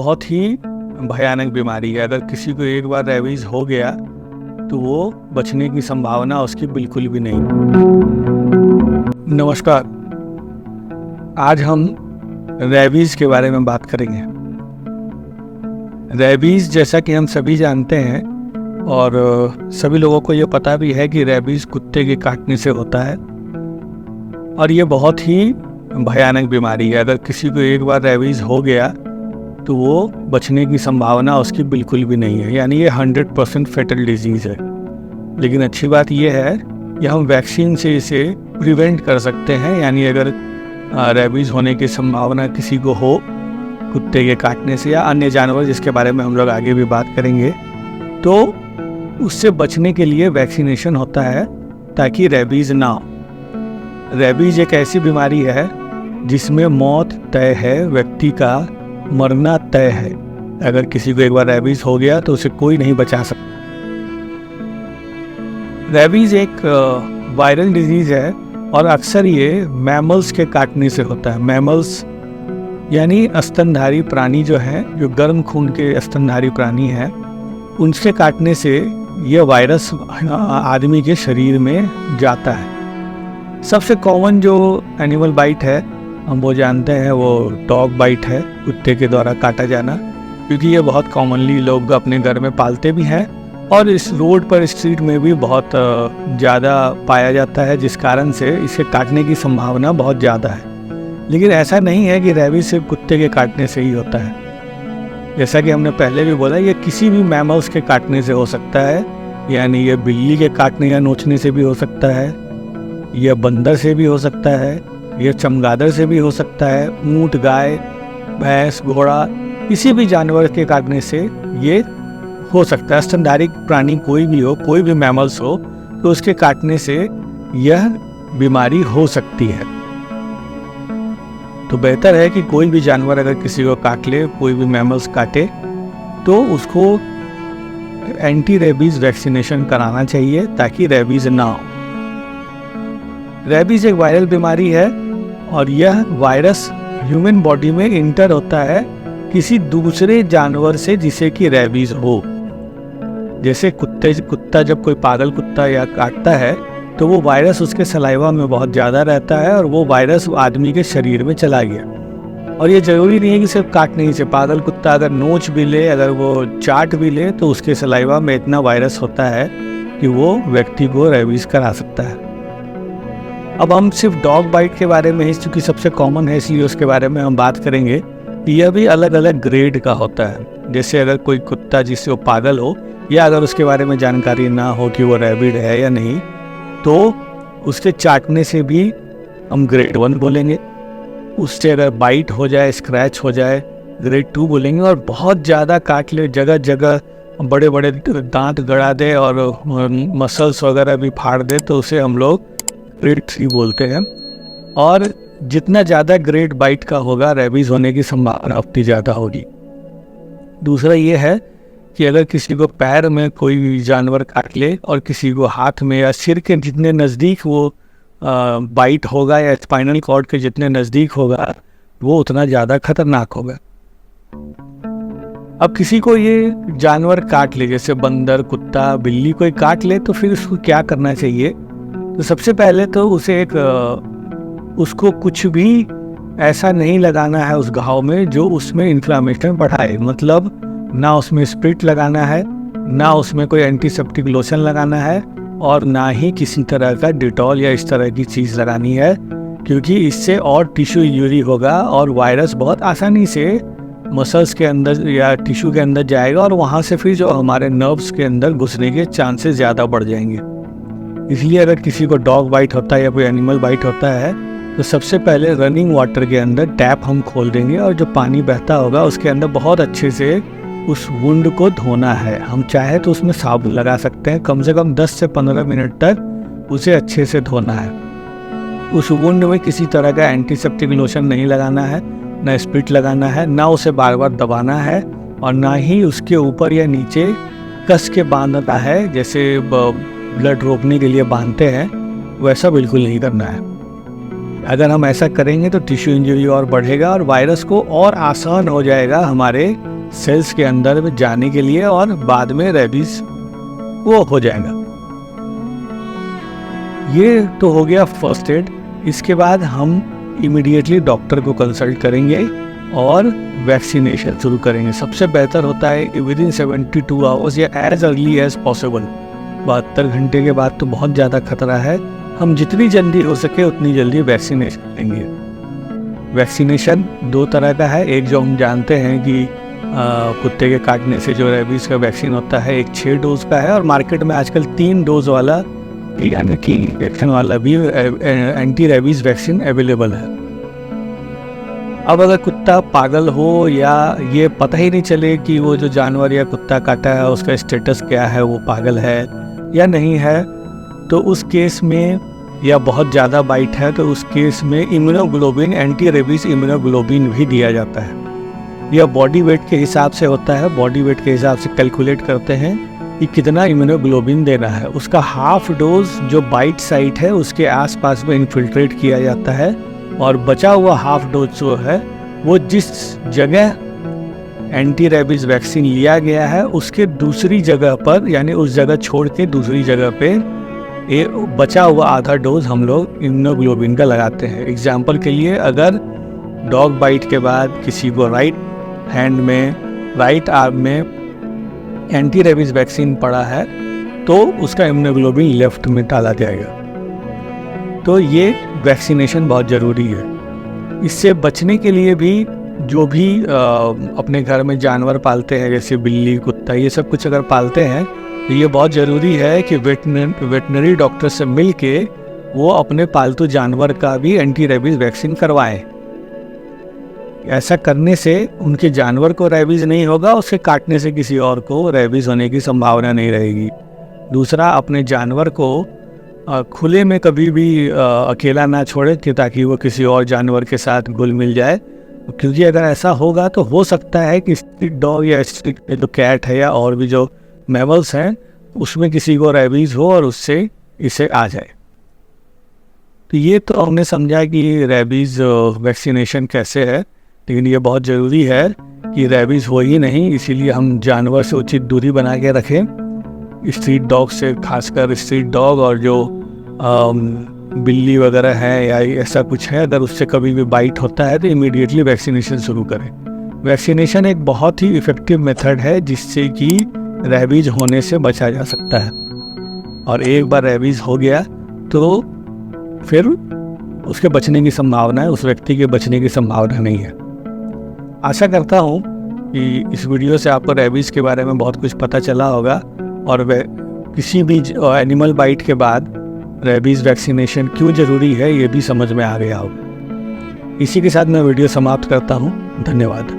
बहुत ही भयानक बीमारी है। अगर किसी को एक बार रेबीज हो गया तो वो बचने की संभावना उसकी बिल्कुल भी नहीं। नमस्कार, आज हम रेबीज के बारे में बात करेंगे। रेबीज जैसा कि हम सभी जानते हैं और सभी लोगों को ये पता भी है कि रेबीज कुत्ते के काटने से होता है और ये बहुत ही भयानक बीमारी है। अगर किसी को एक बार रेबीज हो गया तो वो बचने की संभावना उसकी बिल्कुल भी नहीं है, यानी ये 100% फेटल डिजीज़ है। लेकिन अच्छी बात ये है कि हम वैक्सीन से इसे प्रिवेंट कर सकते हैं, यानी अगर रेबीज़ होने की संभावना किसी को हो कुत्ते के काटने से या अन्य जानवर जिसके बारे में हम लोग आगे भी बात करेंगे, तो उससे बचने के लिए वैक्सीनेशन होता है ताकि रेबीज़ ना हो। रेबीज़ एक ऐसी बीमारी है जिसमें मौत तय है, व्यक्ति का मरना तय है। अगर किसी को एक बार रेबीज हो गया तो उसे कोई नहीं बचा सकता। रेबीज एक वायरल डिजीज है और अक्सर ये मैमल्स के काटने से होता है। मैमल्स यानी स्तनधारी प्राणी जो हैं, जो गर्म खून के स्तनधारी प्राणी हैं, उनसे काटने से यह वायरस आदमी के शरीर में जाता है। सबसे कॉमन जो एनिमल बाइट है हम वो जानते हैं, वो डॉग बाइट है, कुत्ते के द्वारा काटा जाना, क्योंकि ये बहुत कॉमनली लोग अपने घर में पालते भी हैं और इस रोड पर स्ट्रीट में भी बहुत ज़्यादा पाया जाता है, जिस कारण से इसे काटने की संभावना बहुत ज़्यादा है। लेकिन ऐसा नहीं है कि रेबीज सिर्फ कुत्ते के काटने से ही होता है। जैसा कि हमने पहले भी बोला, ये किसी भी मैमल्स के काटने से हो सकता है, यानी ये बिल्ली के काटने या नोचने से भी हो सकता है, यह बंदर से भी हो सकता है, यह चमगादड़ से भी हो सकता है, ऊंट, गाय, भैंस, घोड़ा, किसी भी जानवर के काटने से ये हो सकता है। स्तनधारी प्राणी कोई भी हो, कोई भी मैमल्स हो, तो उसके काटने से यह बीमारी हो सकती है। तो बेहतर है कि कोई भी जानवर अगर किसी को काट ले, कोई भी मैमल्स काटे, तो उसको एंटी रेबीज वैक्सीनेशन कराना चाहिए ताकि रेबीज ना हो। रेबीज एक वायरल बीमारी है और यह वायरस ह्यूमन बॉडी में इंटर होता है किसी दूसरे जानवर से जिसे कि रेबीज हो। जैसे कुत्ता जब कोई पागल कुत्ता या काटता है तो वो वायरस उसके सलाइवा में बहुत ज़्यादा रहता है और वो वायरस आदमी के शरीर में चला गया। और ये ज़रूरी नहीं है कि सिर्फ काटने ही से, पागल कुत्ता अगर नोच भी ले, अगर वो चाट भी ले, तो उसके सलाइवा में इतना वायरस होता है कि वो व्यक्ति को रेबीज करा सकता है। अब हम सिर्फ डॉग बाइट के बारे में ही, क्योंकि सबसे कॉमन है इसलिए उसके बारे में हम बात करेंगे। यह भी अलग अलग ग्रेड का होता है। जैसे अगर कोई कुत्ता जिससे वो पागल हो या अगर उसके बारे में जानकारी ना हो कि वो रैबिड है या नहीं, तो उसके चाटने से भी हम ग्रेड 1 बोलेंगे। उससे अगर बाइट हो जाए, स्क्रैच हो जाए, ग्रेड 2 बोलेंगे। और बहुत ज़्यादा काट ले, जगह जगह बड़े बड़े दांत गड़ा दे और मसल्स वगैरह भी फाड़ दे, तो उसे हम लोग ग्रेड 3 बोलते हैं। और जितना ज़्यादा ग्रेड बाइट का होगा, रेबीज होने की संभावना उतनी ज़्यादा होगी। दूसरा ये है कि अगर किसी को पैर में कोई जानवर काट ले और किसी को हाथ में या सिर के जितने नज़दीक वो बाइट होगा या स्पाइनल कॉर्ड के जितने नज़दीक होगा, वो उतना ज़्यादा खतरनाक होगा। अब किसी को ये जानवर काट ले, जैसे बंदर, कुत्ता, बिल्ली कोई काट ले, तो फिर उसको क्या करना चाहिए? तो सबसे पहले तो उसे उसको कुछ भी ऐसा नहीं लगाना है उस घाव में जो उसमें इन्फ्लामेशन बढ़ाए। मतलब ना उसमें स्प्रिट लगाना है, ना उसमें कोई एंटीसेप्टिक लोशन लगाना है, और ना ही किसी तरह का डिटॉल या इस तरह की चीज़ लगानी है, क्योंकि इससे और टिश्यू इंजरी होगा और वायरस बहुत आसानी से मसल्स के अंदर या टिश्यू के अंदर जाएगा और वहाँ से फिर जो हमारे नर्व्स के अंदर घुसने के चांसेस ज़्यादा बढ़ जाएंगे। इसलिए अगर किसी को डॉग बाइट होता है या कोई एनिमल बाइट होता है, तो सबसे पहले रनिंग वाटर के अंदर टैप हम खोल देंगे और जो पानी बहता होगा उसके अंदर बहुत अच्छे से उस वुंड को धोना है। हम चाहे तो उसमें साबुन लगा सकते हैं, कम से कम 10 से 15 मिनट तक उसे अच्छे से धोना है। उस वुंड में किसी तरह का एंटीसेप्टिक लोशन नहीं लगाना है, ना स्प्रिट लगाना है, ना उसे बार बार दबाना है, और ना ही उसके ऊपर या नीचे कस के बांधना है, जैसे ब्लड रोकने के लिए बांधते हैं, वैसा बिल्कुल नहीं करना है। अगर हम ऐसा करेंगे तो टिश्यू इंजरी और बढ़ेगा और वायरस को और आसान हो जाएगा हमारे सेल्स के अंदर में जाने के लिए और बाद में रेबीज वो हो जाएगा। ये तो हो गया फर्स्ट एड। इसके बाद हम इमीडिएटली डॉक्टर को कंसल्ट करेंगे और वैक्सीनेशन शुरू करेंगे। सबसे बेहतर होता है विद इन 72 आवर्स या एज अर्ली एज पॉसिबल। 72 घंटे के बाद तो बहुत ज़्यादा खतरा है। हम जितनी जल्दी हो सके उतनी जल्दी वैक्सीनेशन लेंगे। वैक्सीनेशन 2 तरह का है। एक जो हम जानते हैं कि कुत्ते के काटने से जो रेबीज़ का वैक्सीन होता है, एक 6 डोज का है और मार्केट में आजकल 3 डोज वाला यानी कि वैक्सीन वाला भी एंटी रेबीज़ वैक्सीन अवेलेबल है। अब अगर कुत्ता पागल हो या ये पता ही नहीं चले कि वो जो जानवर या कुत्ता काटा है उसका स्टेटस क्या है, वो पागल है या नहीं है, तो उस केस में या बहुत ज़्यादा बाइट है तो उस केस में इम्यूनोग्लोबिन, एंटी रेबीज़ इम्यूनोग्लोबिन भी दिया जाता है। यह बॉडी वेट के हिसाब से होता है। बॉडी वेट के हिसाब से कैलकुलेट करते हैं कि कितना इम्यूनोग्लोबिन देना है। उसका हाफ डोज जो बाइट साइट है उसके आसपास में इन्फिल्ट्रेट किया जाता है और बचा हुआ हाफ डोज जो है वो जिस जगह एंटी रेबीज़ वैक्सीन लिया गया है उसके दूसरी जगह पर, यानी उस जगह छोड़ के दूसरी जगह पे बचा हुआ आधा डोज हम लोग इम्यूनोग्लोबिन का लगाते हैं। एग्जाम्पल के लिए अगर डॉग बाइट के बाद किसी को राइट हैंड में, राइट आर्म में एंटी रेबीज़ वैक्सीन पड़ा है तो उसका इम्यूनोग्लोबिन लेफ्ट में डाला जाएगा। तो ये वैक्सीनेशन बहुत ज़रूरी है। इससे बचने के लिए भी जो भी अपने घर में जानवर पालते हैं जैसे बिल्ली, कुत्ता, ये सब कुछ अगर पालते हैं तो ये बहुत ज़रूरी है कि वेटनरी डॉक्टर से मिल के वो अपने पालतू जानवर का भी एंटी रेबीज़ वैक्सीन करवाएं। ऐसा करने से उनके जानवर को रेबीज़ नहीं होगा, उसके काटने से किसी और को रेबीज़ होने की संभावना नहीं रहेगी। दूसरा, अपने जानवर को खुले में कभी भी अकेला ना छोड़े कि ताकि वो किसी और जानवर के साथ घुल मिल जाए, क्योंकि अगर ऐसा होगा तो हो सकता है कि स्ट्रीट डॉग या स्ट्रीट जो कैट है या और भी जो मैमल्स हैं उसमें किसी को रेबीज़ हो और उससे इसे आ जाए। तो ये तो हमने समझा कि रेबीज़ वैक्सीनेशन कैसे है, लेकिन ये बहुत ज़रूरी है कि रेबीज़ हो ही नहीं, इसीलिए हम जानवर से उचित दूरी बना के रखें। स्ट्रीट डॉग से, खासकर स्ट्रीट डॉग और जो बिल्ली वगैरह है या ऐसा कुछ है, अगर उससे कभी भी बाइट होता है तो इमीडिएटली वैक्सीनेशन शुरू करें। वैक्सीनेशन एक बहुत ही इफ़ेक्टिव मेथड है जिससे कि रेबीज़ होने से बचा जा सकता है, और एक बार रेबीज़ हो गया तो फिर उसके बचने की संभावना है, उस व्यक्ति के बचने की संभावना नहीं है। आशा करता हूँ कि इस वीडियो से आपको रेबीज़ के बारे में बहुत कुछ पता चला होगा और वह किसी भी एनिमल बाइट के बाद रेबीज़ वैक्सीनेशन क्यों ज़रूरी है ये भी समझ में आ गया होगा। इसी के साथ मैं वीडियो समाप्त करता हूँ। धन्यवाद।